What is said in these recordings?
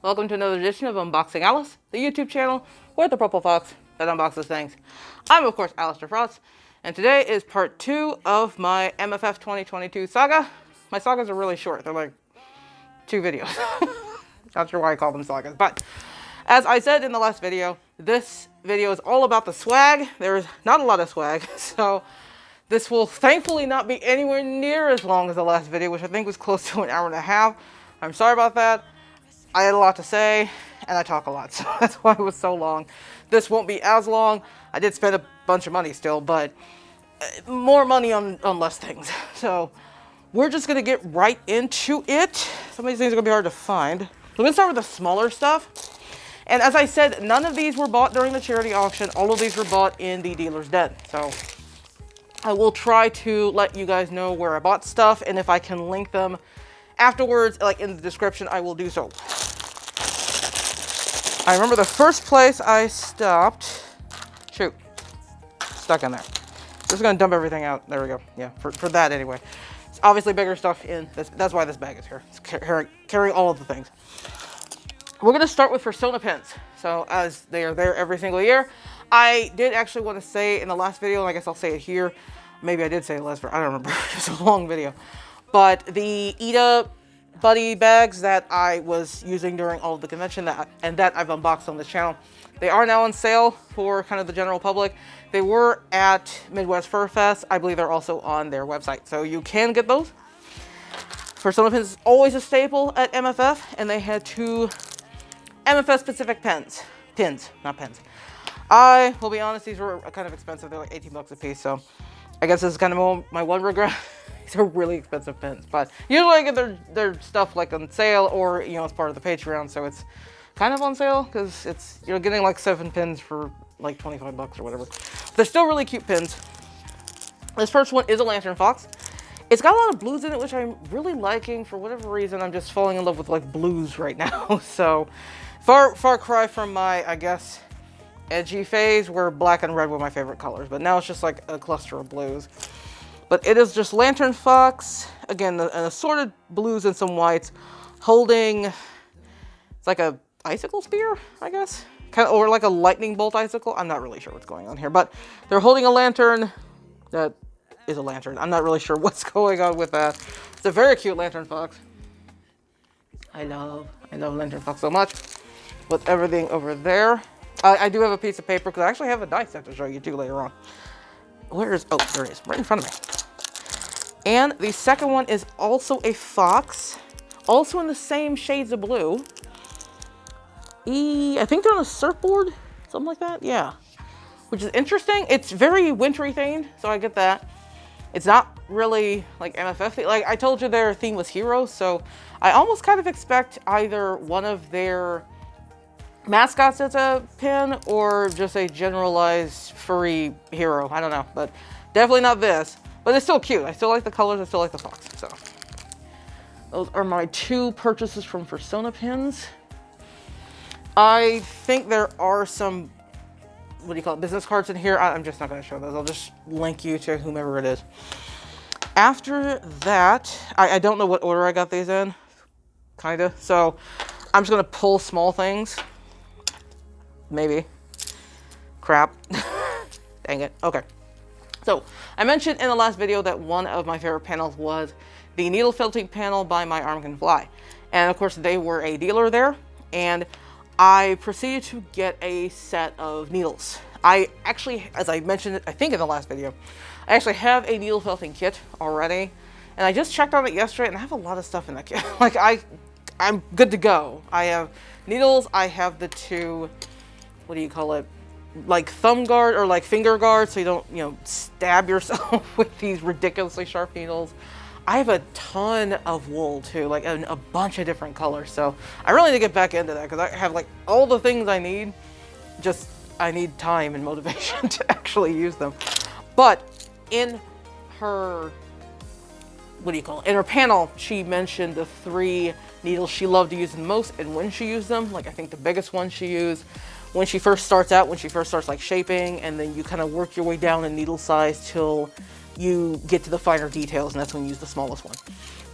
Welcome to another edition of Unboxing Alice, the YouTube channel with the purple fox that unboxes things. I'm, of course, Alistair Frost, and today is part 2 of my MFF 2022 saga. My sagas are really short. They're like 2 videos. Not sure why I call them sagas, but as I said in the last video, this video is all about the swag. There's not a lot of swag, so this will thankfully not be anywhere near as long as the last video, which I think was close to an hour and a half. I'm sorry about that. I had a lot to say, and I talk a lot, so that's why it was so long. This won't be as long. I did spend a bunch of money still, but more money on less things. So we're just going to get right into it. Some of these things are going to be hard to find. We're going to start with the smaller stuff. And as I said, none of these were bought during the charity auction. All of these were bought in the dealer's den. So I will try to let you guys know where I bought stuff, and if I can link them afterwards, like in the description, I will do so. I remember the first place I stopped. Shoot. Stuck in there. Just gonna dump everything out. There we go. Yeah, for that anyway. It's obviously bigger stuff in this. That's why this bag is here. It's carrying all of the things. We're gonna start with Fursuit pins. So as they are there every single year. I did actually want to say in the last video, and I guess I'll say it here. Maybe I did say it last video. I don't remember. It's a long video. But the Ida Buddy bags that I was using during all of the convention and that I've unboxed on this channel, they are now on sale for kind of the general public. They were at Midwest Furfest. I believe they're also on their website, so you can get those. Fursuit pins is always a staple at MFF, and they had 2 MFF specific pins, not pens. I will be honest, these were kind of expensive. They're like 18 bucks a piece, so I guess this is kind of my one regret. These are really expensive pins, but usually I get their stuff like on sale or, you know, as part of the Patreon, so it's kind of on sale because it's, you're getting like 7 pins for like 25 bucks or whatever. They're still really cute pins. This first one is a Lantern Fox. It's got a lot of blues in it, which I'm really liking. For whatever reason, I'm just falling in love with like blues right now. So far cry from my, I guess, edgy phase where black and red were my favorite colors, but now it's just like a cluster of blues. But it is just Lantern Fox, again, an assorted blues and some whites, holding, it's like a icicle spear, I guess, kind of, or like a lightning bolt icicle. I'm not really sure what's going on here, but they're holding a lantern that is a lantern. I'm not really sure what's going on with that. It's a very cute Lantern Fox. I love Lantern Fox so much. With everything over there. I do have a piece of paper because I actually have a dice set to show you too later on. Where is, oh, there it is, right in front of me. And the second one is also a fox, also in the same shades of blue. I think they're on a surfboard, something like that, yeah. Which is interesting. It's very wintry themed, so I get that. It's not really like MFF theme. Like I told you, their theme was heroes, so I almost kind of expect either one of their mascots as a pin or just a generalized furry hero. I don't know, but definitely not this. But it's still cute. I still like the colors. I still like the fox. So those are my 2 purchases from Fursuit pins. I think there are some, what do you call it, business cards in here. I'm just not going to show those. I'll just link you to whomever it is. After that, I don't know what order I got these in, kind of. So I'm just going to pull small things. Maybe. Crap. Dang it. Okay. So I mentioned in the last video that one of my favorite panels was the needle felting panel by My Arm Can Fly. And of course they were a dealer there, and I proceeded to get a set of needles. I actually, as I mentioned it, I think in the last video, I actually have a needle felting kit already, and I just checked on it yesterday and I have a lot of stuff in that kit. Like I'm good to go. I have needles, I have the 2, what do you call it, like thumb guard or like finger guard, so you don't, you know, stab yourself with these ridiculously sharp needles. I have a ton of wool too, like a bunch of different colors. So I really need to get back into that because I have like all the things I need. Just I need time and motivation to actually use them. But in her, what do you call it? In her panel, she mentioned the 3 needles she loved to use the most and when she used them. Like I think the biggest one she used when she first starts out, when she first starts like shaping, and then you kind of work your way down in needle size till you get to the finer details, and that's when you use the smallest one.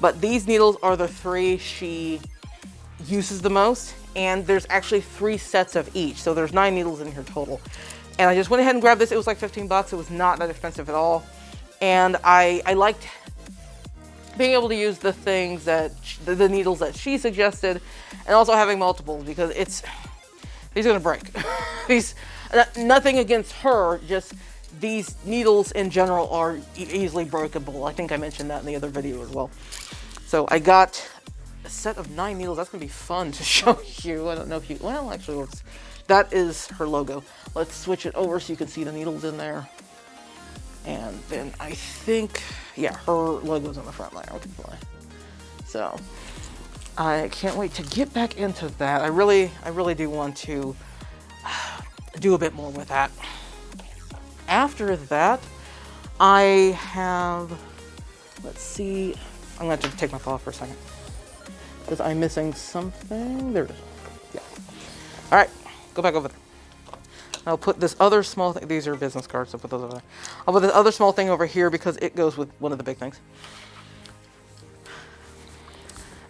But these needles are the 3 she uses the most, and there's actually 3 sets of each, so there's 9 needles in here total. And I just went ahead and grabbed this. It was like 15 bucks. It was not that expensive at all, and I liked being able to use the things that the needles that she suggested, and also having multiples, because these are gonna break. These, nothing against her, just these needles in general are easily breakable. I think I mentioned that in the other video as well. So I got a set of 9 needles. That's gonna be fun to show you. I don't know if you, well, actually, that is her logo. Let's switch it over so you can see the needles in there. And then I think, yeah, her logo's on the front line. So I can't wait to get back into that. I really do want to do a bit more with that. After that, I have, let's see, I'm going to have to take my paw off for a second because I'm missing something. There it is. Yeah. All right, go back over there. I'll put this other small thing, these are business cards, so I'll put those over there. I'll put this other small thing over here because it goes with one of the big things.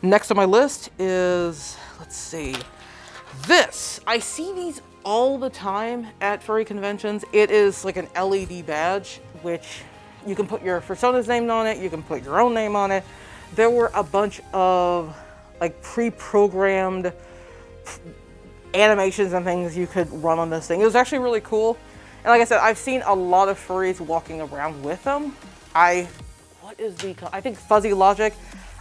Next on my list is, let's see, this. I see these all the time at furry conventions. It is like an LED badge, which you can put your persona's name on it, you can put your own name on it. There were a bunch of like pre-programmed animations and things you could run on this thing. It was actually really cool. And like I said, I've seen a lot of furries walking around with them. I think Fuzzy Logic,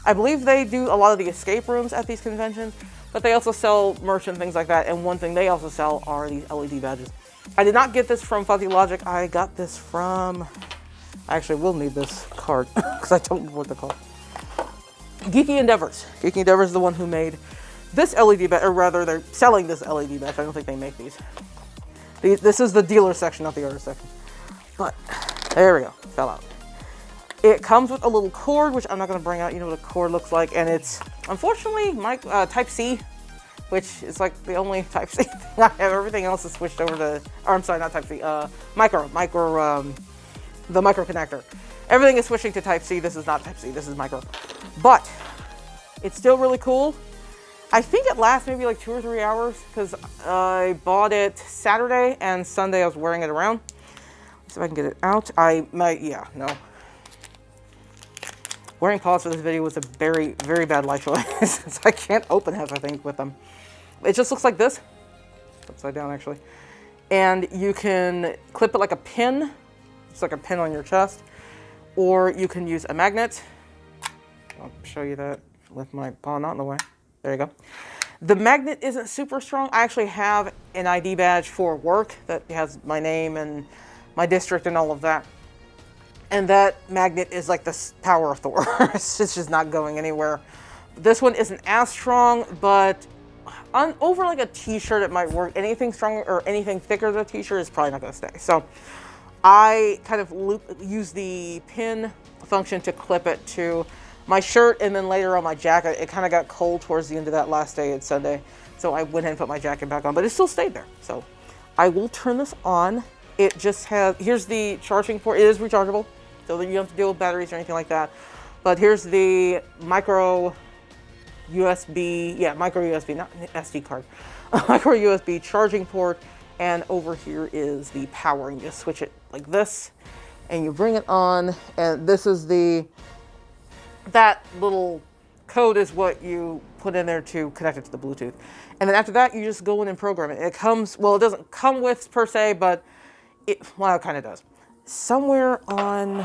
I believe they do a lot of the escape rooms at these conventions, but they also sell merch and things like that. And one thing they also sell are these LED badges. I did not get this from Fuzzy Logic. I got this from, I actually will need this card because I don't know what they're called. Geeky Endeavors. Geeky Endeavors is the one who made this LED badge, or rather they're selling this LED badge. I don't think they make these. This is the dealer section, not the artist section. But there we go, fell out. It comes with a little cord, which I'm not going to bring out. You know what a cord looks like, and it's unfortunately Type-C, which is like the only Type-C thing I have. Everything else is switched over to, or I'm sorry, not Type-C, the micro connector. Everything is switching to Type-C. This is not Type-C, this is micro. But it's still really cool. I think it lasts maybe like 2 or 3 hours because I bought it Saturday and Sunday I was wearing it around. Let's see if I can get it out. Wearing paws for this video was a very, very bad life choice. So I can't open half, I think, with them. It just looks like this. Upside down, actually. And you can clip it like a pin. It's like a pin on your chest. Or you can use a magnet. I'll show you that with my paw not in the way. There you go. The magnet isn't super strong. I actually have an ID badge for work that has my name and my district and all of that. And that magnet is like the power of Thor. It's just not going anywhere. This one isn't as strong, but over like a t-shirt it might work. Anything stronger or anything thicker than a t-shirt is probably not going to stay. So I kind of use the pin function to clip it to my shirt, and then later on my jacket. It kind of got cold towards the end of that last day at Sunday, so I went ahead and put my jacket back on, but it still stayed there. So I will turn this on. It just has, here's the charging port. It is rechargeable, so that you don't have to deal with batteries or anything like that. But here's the micro USB, micro USB, not SD card, micro USB charging port, and over here is the power. You just switch it like this, and you bring it on, and this is that little code is what you put in there to connect it to the Bluetooth. And then after that, you just go in and program it. It comes, well, it doesn't come with per se, but it kind of does. Somewhere on,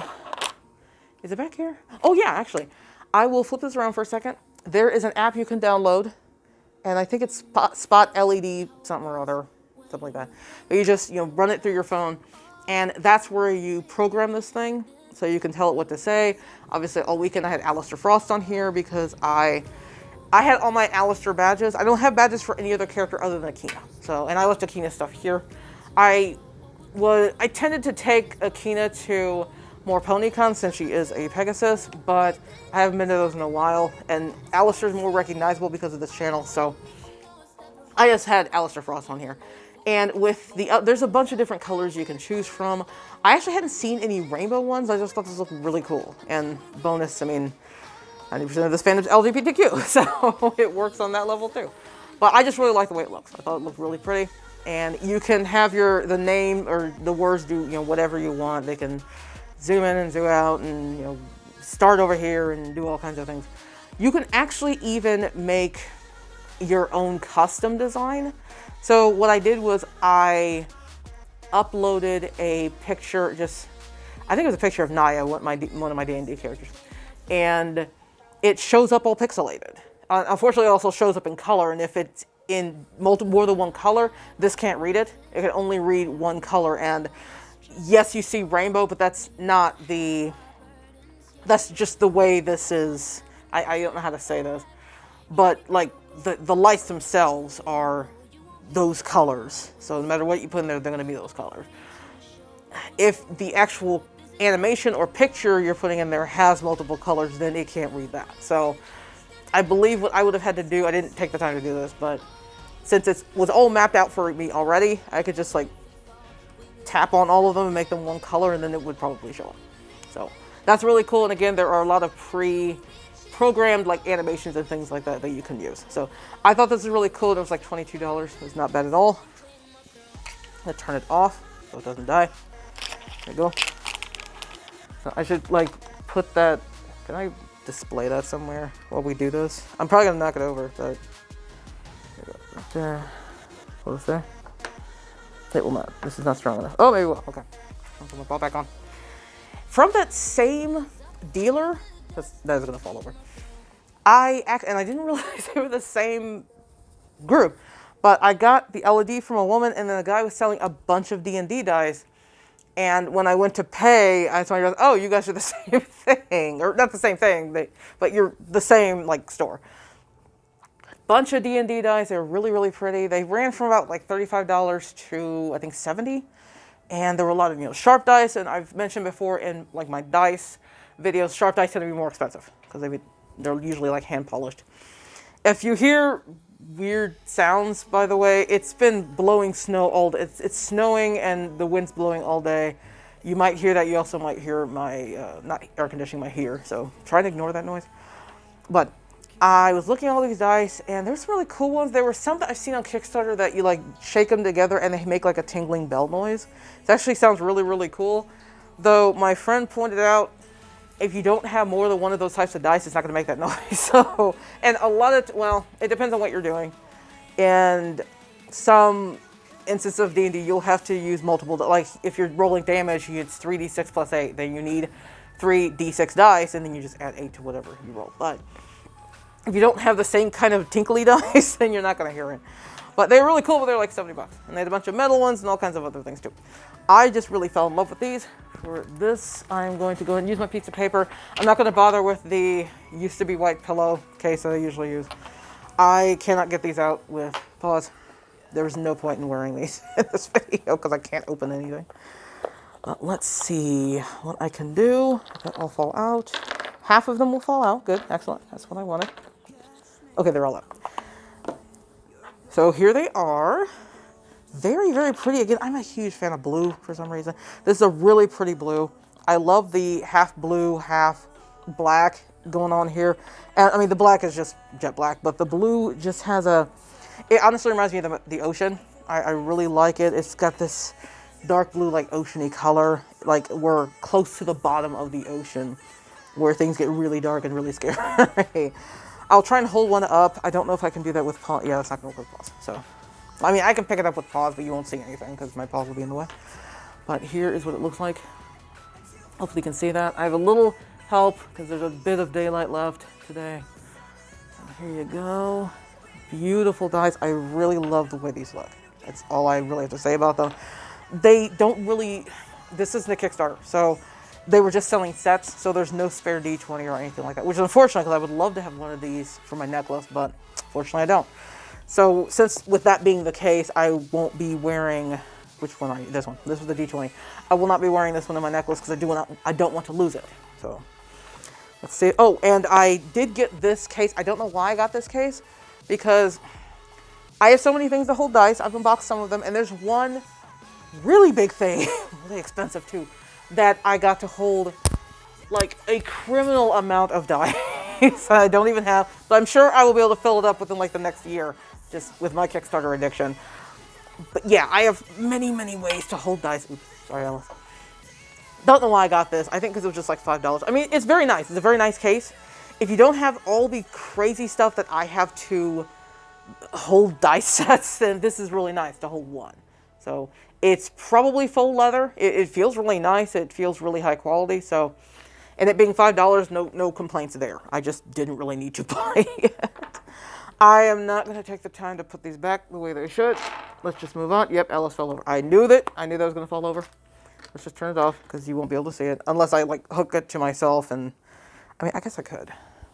is it back here? Oh yeah, actually. I will flip this around for a second. There is an app you can download, and I think it's Spot LED something or other, something like that. But you just, run it through your phone, and that's where you program this thing. So you can tell it what to say. Obviously, all weekend I had Aleister Frost on here because I had all my Aleister badges. I don't have badges for any other character other than Akina. So, and I left Akina stuff here. I tended to take Akina to more PonyCon since she is a Pegasus, but I haven't been to those in a while. And Aleister is more recognizable because of this channel, so I just had Aleister Frost on here. And with there's a bunch of different colors you can choose from. I actually hadn't seen any rainbow ones. I just thought this looked really cool. And bonus, I mean, 90% of this fandom's LGBTQ, so it works on that level too. But I just really like the way it looks. I thought it looked really pretty. And you can have the name or the words do, whatever you want. They can zoom in and zoom out and, start over here and do all kinds of things. You can actually even make your own custom design. So what I did was I uploaded a picture, I think it was a picture of Naya, one of my D&D characters. And it shows up all pixelated. Unfortunately, it also shows up in color, and if it's in more than one color, this can't read it. It can only read one color, and yes, you see rainbow, but that's just the way this is. I don't know how to say this, but like the lights themselves are those colors. So no matter what you put in there, they're going to be those colors. If the actual animation or picture you're putting in there has multiple colors, then it can't read that. So I believe what I would have had to do, I didn't take the time to do this, but since it was all mapped out for me already, I could just like tap on all of them and make them one color, and then it would probably show up. So that's really cool. And again, there are a lot of pre-programmed like animations and things like that you can use. So I thought this was really cool. It was like $22. It was not bad at all. I'm gonna turn it off so it doesn't die. There you go. So I should like put that, can I display that somewhere while we do this? I'm probably gonna knock it over, but right there. What was there? It will not. This is not strong enough. Oh, maybe it will. Okay. I'll put my ball back on. From that same dealer, that is gonna fall over. And I didn't realize they were the same group, but I got the LED from a woman, and then the guy was selling a bunch of D&D dice. And when I went to pay, I saw, oh, you guys are the same thing. Or not the same thing, but you're the same, like, store. Bunch of D&D dice. They were really, really pretty. They ran from about, like, $35 to, I think, $70. And there were a lot of, sharp dice. And I've mentioned before in, like, my dice videos, sharp dice tend to be more expensive. Because they're usually, like, hand-polished. If you hear weird sounds, by the way, it's been blowing snow all day. It's snowing and the wind's blowing all day. You might hear that. You also might hear my not air conditioning, my heater, so try to ignore that noise. But I was looking at all these dice, and there's some really cool ones. There were some that I've seen on Kickstarter that you like shake them together and they make like a tingling bell noise. It actually sounds really, really cool. Though my friend pointed out, if you don't have more than one of those types of dice, it's not going to make that noise. So, and a lot of, well, it depends on what you're doing. And some instances of D&D, you'll have to use multiple, like if you're rolling damage, it's 3d6 plus 8. Then you need 3d6 dice, and then you just add 8 to whatever you roll. But if you don't have the same kind of tinkly dice, then you're not going to hear it. But they're really cool, but they're like $70. And they had a bunch of metal ones and all kinds of other things too. I just really fell in love with these. For this, I'm going to go ahead and use my piece of paper. I'm not going to bother with the used to be white pillow case that I usually use. I cannot get these out with, pause. There's no point in wearing these in this video because I can't open anything. But let's see what I can do. That'll fall out. Half of them will fall out. Good, excellent. That's what I wanted. Okay, they're all out. So here they are. Very, very pretty. Again, I'm a huge fan of blue for some reason. This is a really pretty blue. I love the half blue, half black going on here. And I mean, the black is just jet black, but the blue just has it honestly reminds me of the ocean. I really like it. It's got this dark blue, like oceany color. Like we're close to the bottom of the ocean where things get really dark and really scary. I'll try and hold one up. I don't know if I can do that with paws. Yeah, that's not going to work with paws. So, I mean, I can pick it up with paws, but you won't see anything because my paws will be in the way. But here is what it looks like. Hopefully you can see that. I have a little help because there's a bit of daylight left today. So here you go. Beautiful dice. I really love the way these look. That's all I really have to say about them. They don't really, this isn't a Kickstarter, so they were just selling sets, so there's no spare D20 or anything like that, which is unfortunate because I would love to have one of these for my necklace, but fortunately I don't. So since with that being the case, I won't be wearing, which one are you? This one. This was the D20. I will not be wearing this one in my necklace because I don't want to lose it. So let's see. Oh, and I did get this case. I don't know why I got this case because I have so many things to hold dice. I've unboxed some of them, and there's one really big thing, really expensive too, that I got to hold like a criminal amount of dice. dice. I don't even have, but I'm sure I will be able to fill it up within like the next year, just with my Kickstarter addiction. But yeah, I have many, many ways to hold dice. Oops, sorry, Alice. Don't know why I got this. I think because it was just like $5. I mean, it's very nice. It's a very nice case. If you don't have all the crazy stuff that I have to hold dice sets, then this is really nice to hold one. So it's probably faux leather. It feels really nice. It feels really high quality. So, and it being $5, no complaints there. I just didn't really need to buy it. I am not going to take the time to put these back the way they should. Let's just move on. Yep, Alyss fell over. I knew that. I knew that was going to fall over. Let's just turn it off because you won't be able to see it unless I like hook it to myself. And I mean, I guess I could.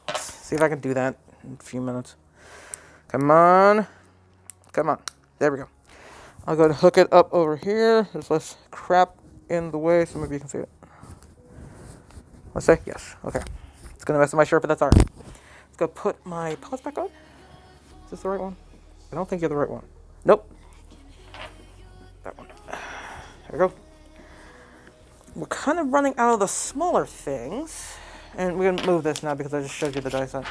Let's see if I can do that in a few minutes. Come on. Come on. There we go. I'll go and hook it up over here. There's less crap in the way, so maybe you can see it. Let's say yes. Okay. It's going to mess with my shirt, but that's all right. Let's go put my paws back on. Is this the right one? I don't think you're the right one. Nope. That one. There we go. We're kind of running out of the smaller things. And we're going to move this now because I just showed you the dice set.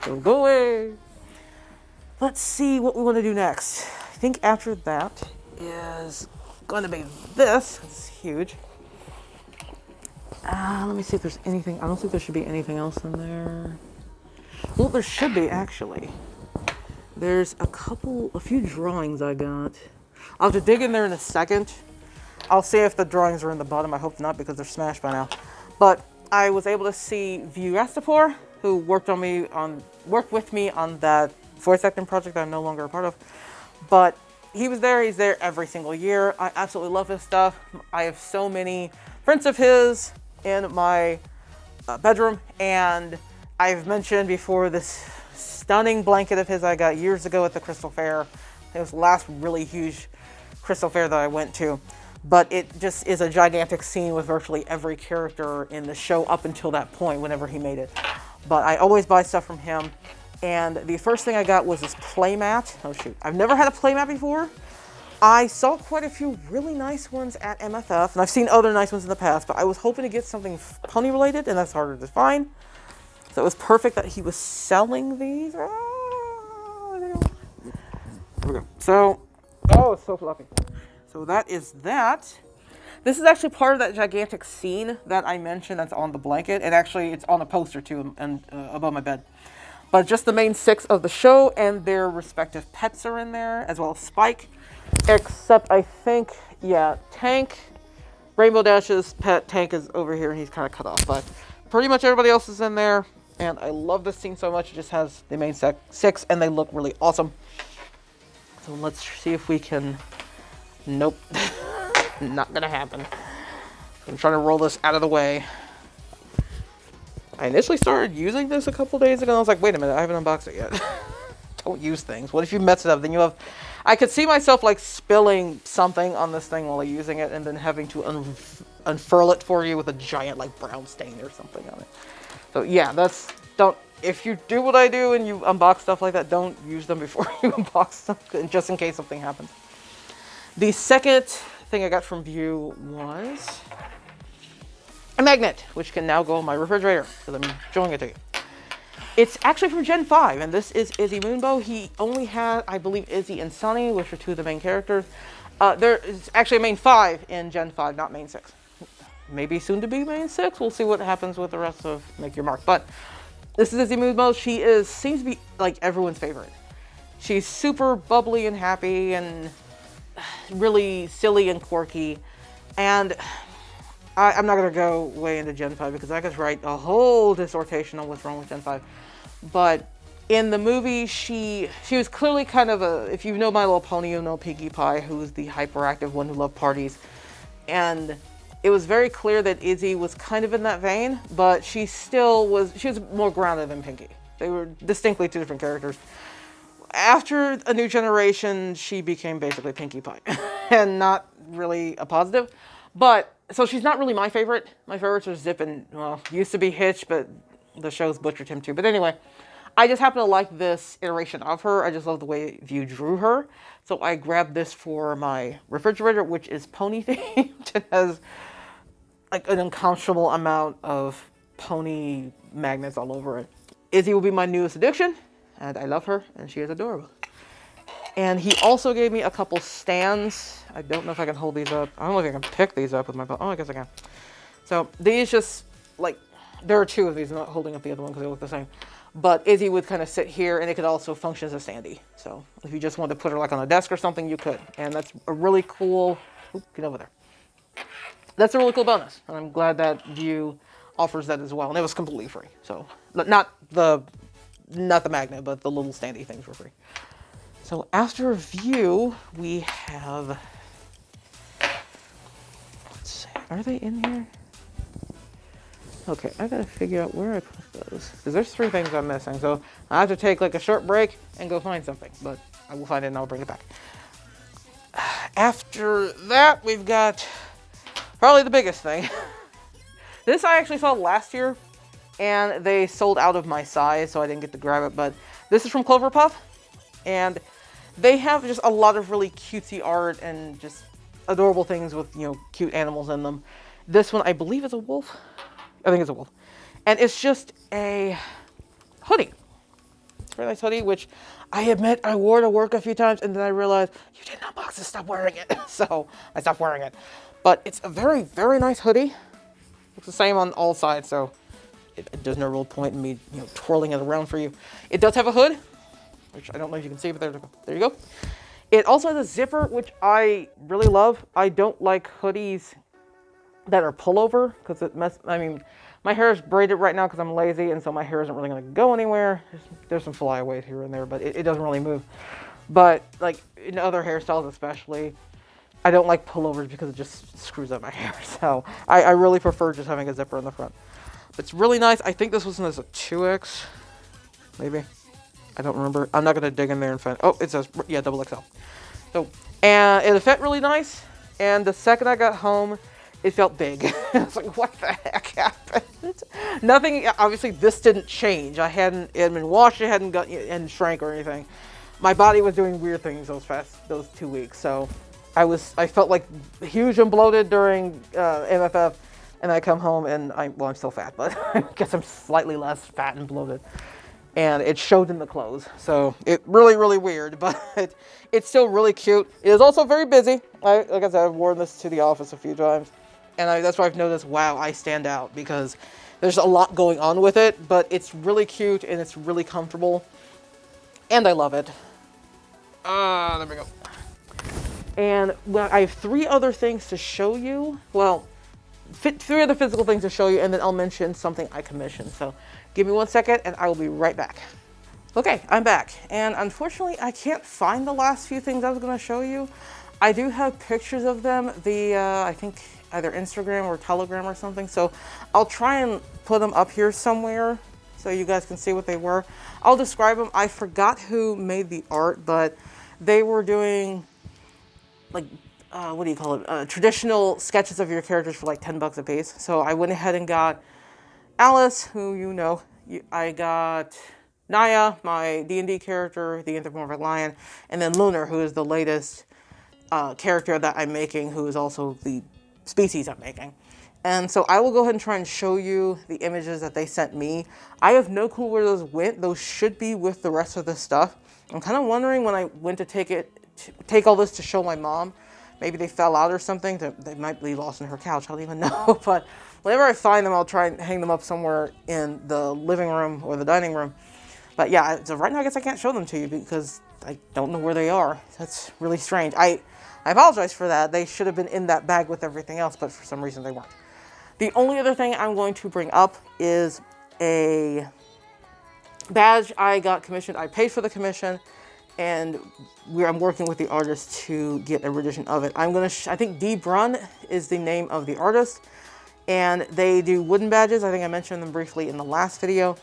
So go away. Let's see what we want to do next. I think after that is going to be this. It's huge. Let me see if there's anything. I don't think there should be anything else in there. Well, there should be, actually. There's a few drawings I got. I'll have to dig in there in a second. I'll see if the drawings are in the bottom. I hope not because they're smashed by now. But I was able to see Vurastapor, who worked with me on that voice acting project that I'm no longer a part of. But he was there. He's there every single year. I absolutely love his stuff. I have so many prints of his in my bedroom, and I've mentioned before this stunning blanket of his I got years ago at the Crystal Fair. It was the last really huge Crystal Fair that I went to. But it just is a gigantic scene with virtually every character in the show up until that point, whenever he made it. But I always buy stuff from him. And the first thing I got was this playmat. Oh shoot, I've never had a playmat before. I saw quite a few really nice ones at MFF, and I've seen other nice ones in the past, but I was hoping to get something pony related, and that's harder to find. So it was perfect that he was selling these. There we go. So, oh, it's so fluffy. So that is that. This is actually part of that gigantic scene that I mentioned that's on the blanket. And actually, it's on a poster too, and above my bed. But just the main 6 of the show and their respective pets are in there, as well as Spike. Except I think, yeah, Tank, Rainbow Dash's pet Tank is over here and he's kind of cut off. But pretty much everybody else is in there. And I love this scene so much. It just has the main 6 and they look really awesome. So let's see if we can... Nope. Not gonna happen. I'm trying to roll this out of the way. I initially started using this a couple days ago and I was like, wait a minute, I haven't unboxed it yet. Don't use things. What if you mess it up? Then you have... I could see myself like spilling something on this thing while using it and then having to unfurl it for you with a giant like brown stain or something on it. So yeah, if you do what I do and you unbox stuff like that, don't use them before you unbox them, just in case something happens. The second thing I got from Vue was a magnet, which can now go in my refrigerator, because I'm showing it to you. It's actually from Gen 5, and this is Izzy Moonbow. He only had, I believe, Izzy and Sunny, which are 2 of the main characters. There is actually a main 5 in Gen 5, not main 6. Maybe soon to be main 6. We'll see what happens with the rest of Make Your Mark. But this is Izzy Moonbow. She seems to be like everyone's favorite. She's super bubbly and happy and really silly and quirky. And I'm not going to go way into Gen 5 because I could write a whole dissertation on what's wrong with Gen 5. But in the movie, she was clearly kind of if you know My Little Pony, you know Pinkie Pie, who's the hyperactive one who loved parties. And it was very clear that Izzy was kind of in that vein, but she was more grounded than Pinkie. They were distinctly 2 different characters. After A New Generation, she became basically Pinkie Pie and not really a positive. But, so she's not really my favorite. My favorites are Zip and, well, used to be Hitch, but the show's butchered him too. But anyway, I just happen to like this iteration of her. I just love the way Vue drew her. So I grabbed this for my refrigerator, which is pony themed. It has like an unconscionable amount of pony magnets all over it. Izzy will be my newest addiction, and I love her, and she is adorable. And he also gave me a couple stands. I don't know if I can hold these up. I don't know if I can pick these up with my belt. Oh, I guess I can. So these just, like, there are two of these. I'm not holding up the other one because they look the same. But Izzy would kind of sit here, and it could also function as a standee. So if you just wanted to put her like on a desk or something, you could. And that's a really cool, get over there. That's a really cool bonus. And I'm glad that View offers that as well. And it was completely free. So not the magnet, but the little standee things were free. So after View, we have, let's see, are they in here? Okay, I gotta figure out where I put those, because there's 3 things I'm missing. So I have to take like a short break and go find something, but I will find it and I'll bring it back. After that, we've got probably the biggest thing. This I actually saw last year, and they sold out of my size, so I didn't get to grab it, but this is from Clover Puff, and they have just a lot of really cutesy art and just adorable things with, you know, cute animals in them. This one, I believe, is a wolf. I think it's a wolf. And it's just a hoodie. It's a very nice hoodie, which I admit I wore to work a few times, and then I realized, you didn't unbox it, stop wearing it. So I stopped wearing it. But it's a very, very nice hoodie. Looks the same on all sides, so there's no real point in me, you know, twirling it around for you. It does have a hood, which I don't know if you can see, but there you go. It also has a zipper, which I really love. I don't like hoodies that are pullover, because I mean, my hair is braided right now because I'm lazy, and so my hair isn't really going to go anywhere. There's some flyaways here and there, but it doesn't really move. But, like, in other hairstyles especially, I don't like pullovers because it just screws up my hair. So, I really prefer just having a zipper in the front. It's really nice. I think this was as a 2X, maybe. I don't remember. I'm not going to dig in there and find... Oh, it says, yeah, XXL. So, and it fit really nice. And the second I got home, it felt big. I was like, what the heck happened? Nothing, obviously, this didn't change. It hadn't been washed, it hadn't got and shrank or anything. My body was doing weird things those 2 weeks. So, I felt like huge and bloated during MFF. And I come home and I'm still fat, but I guess I'm slightly less fat and bloated. And it showed in the clothes. So it really weird, but it's still really cute. It is also very busy. Like I said, I've worn this to the office a few times. And that's why I've noticed, wow, I stand out, because there's a lot going on with it, but it's really cute and it's really comfortable. And I love it. There we go. And well, I have 3 other things to show you. Well, 3 other physical things to show you, and then I'll mention something I commissioned. So give me 1 second and I will be right back. Okay, I'm back. And unfortunately, I can't find the last few things I was going to show you. I do have pictures of them via, I think, either Instagram or Telegram or something. So I'll try and put them up here somewhere so you guys can see what they were. I'll describe them. I forgot who made the art, but they were doing, like, what do you call it? Traditional sketches of your characters for like $10 a piece. So I went ahead and got Alyss, who you know. I got Naya, my D&D character, the anthropomorphic lion, and then Lunar, who is the latest character that I'm making, who is also the species I'm making. And so I will go ahead and try and show you the images that they sent me. I have no clue where those went. Those should be with the rest of the stuff. I'm kind of wondering when I went to take all this to show my mom. Maybe they fell out or something. They might be lost in her couch. I don't even know. But whenever I find them, I'll try and hang them up somewhere in the living room or the dining room. But yeah, so right now I guess I can't show them to you because I don't know where they are. That's really strange. I apologize for that. They should have been in that bag with everything else, but for some reason they weren't. The only other thing I'm going to bring up is a badge I got commissioned. I paid for the commission, and I'm working with the artist to get a rendition of it. I think D. Brun is the name of the artist, and they do wooden badges. I think I mentioned them briefly in the last video,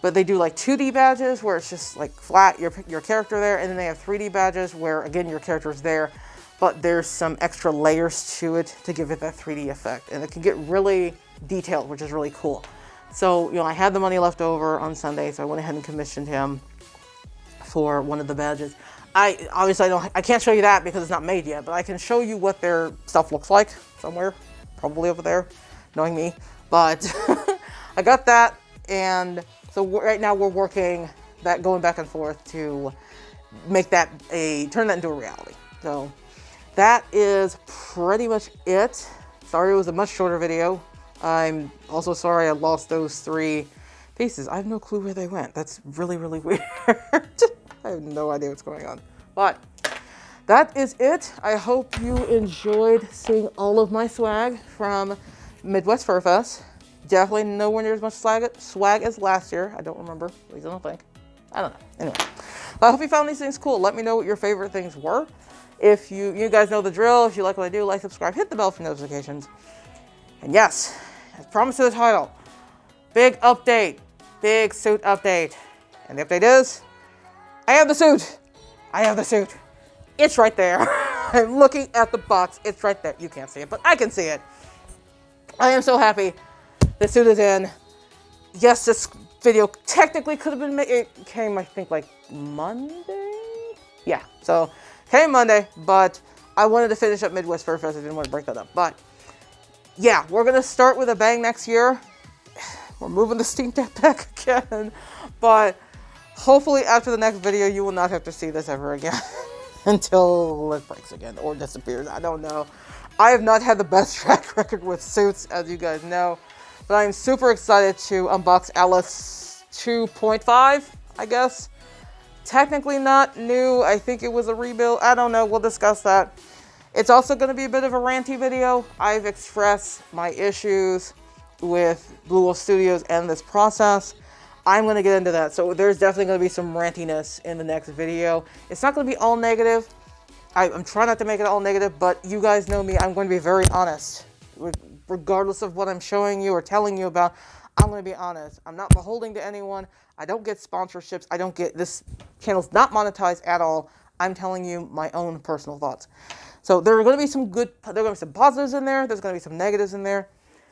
but they do like 2D badges where it's just like flat, your character there, and then they have 3D badges where, again, your character is there, but there's some extra layers to it to give it that 3D effect, and it can get really detailed, which is really cool. So, you know, I had the money left over on Sunday, so I went ahead and commissioned him for one of the badges. Obviously I can't show you that because it's not made yet, but I can show you what their stuff looks like somewhere, probably over there, knowing me. But I got that, and So right now we're working that, going back and forth to make that turn that into a reality. So that is pretty much it. Sorry it was a much shorter video. I'm also sorry I lost those 3 pieces. I have no clue where they went. That's really, really weird. I have no idea what's going on. But that is it. I hope you enjoyed seeing all of my swag from Midwest Furfest. Definitely nowhere near as much swag as last year. I don't remember. At least I don't think. I don't know. Anyway, but I hope you found these things cool. Let me know what your favorite things were. If you guys know the drill. If you like what I do, like, subscribe, hit the bell for notifications. And yes, as promised to the title, big update, big suit update. And the update is, I have the suit. I have the suit. It's right there. I'm looking at the box. It's right there. You can't see it, but I can see it. I am so happy. The suit is in. Yes, this video technically could have been made. It came, I think, like Monday? Yeah, so came Monday, but I wanted to finish up Midwest Furfest. I didn't want to break that up. But yeah, we're going to start with a bang next year. We're moving the Steam Deck back again. But hopefully after the next video, you will not have to see this ever again. Until it breaks again or disappears. I don't know. I have not had the best track record with suits, as you guys know. But I'm super excited to unbox Alyss 2.5, I guess. Technically not new. I think it was a rebuild. I don't know. We'll discuss that. It's also going to be a bit of a ranty video. I've expressed my issues with Blue Wolf Studios and this process. I'm going to get into that. So there's definitely going to be some rantiness in the next video. It's not going to be all negative. I'm trying not to make it all negative, but you guys know me. I'm going to be very honest. Regardless of what I'm showing you or telling you about, I'm going to be honest. I'm not beholden to anyone. I don't get sponsorships. I don't get, this channel's not monetized at all. I'm telling you my own personal thoughts. So there are going to be some good, there are going to be some positives in there. There's going to be some negatives in there.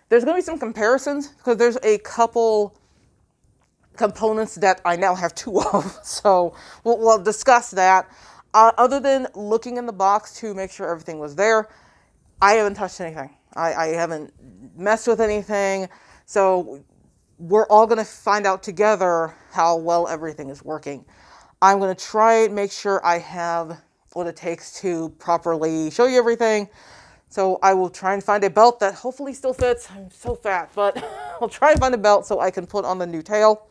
There's going to be some comparisons because there's a couple components that I now have 2 of. So we'll discuss that. Other than looking in the box to make sure everything was there, I haven't touched anything. I haven't messed with anything. So we're all going to find out together how well everything is working. I'm going to try and make sure I have what it takes to properly show you everything. So I will try and find a belt that hopefully still fits. I'm so fat, but I'll try and find a belt so I can put on the new tail.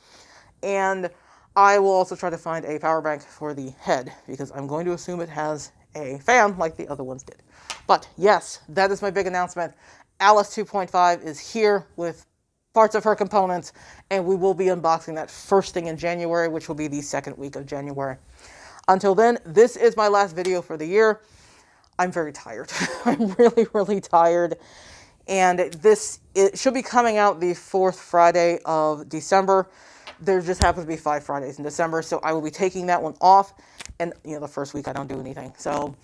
And I will also try to find a power bank for the head because I'm going to assume it has a fan like the other ones did. But yes, that is my big announcement. Alyss 2.5 is here with parts of her components, and we will be unboxing that first thing in January, which will be the 2nd week of January. Until then, this is my last video for the year. I'm very tired. I'm really, really tired. And it should be coming out the 4th Friday of December. There just happens to be 5 Fridays in December, so I will be taking that one off. And, the first week I don't do anything. So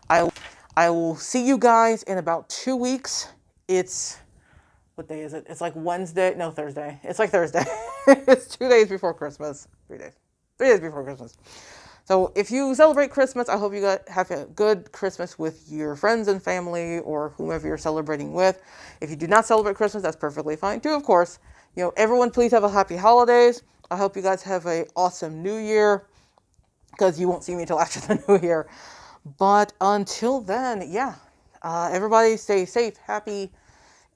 I will see you guys in about 2 weeks. It's, what day is it? It's like Wednesday. No, Thursday. It's like Thursday. It's 2 days before Christmas. 3 days. 3 days before Christmas. So if you celebrate Christmas, I hope you have a good Christmas with your friends and family or whomever you're celebrating with. If you do not celebrate Christmas, that's perfectly fine too, of course. Everyone please have a happy holidays. I hope you guys have an awesome new year because you won't see me till after the new year. But until then, yeah, everybody stay safe, happy,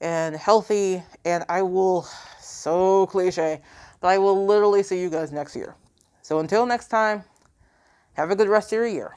and healthy. And I will, so cliche, but I will literally see you guys next year. So until next time, have a good rest of your year.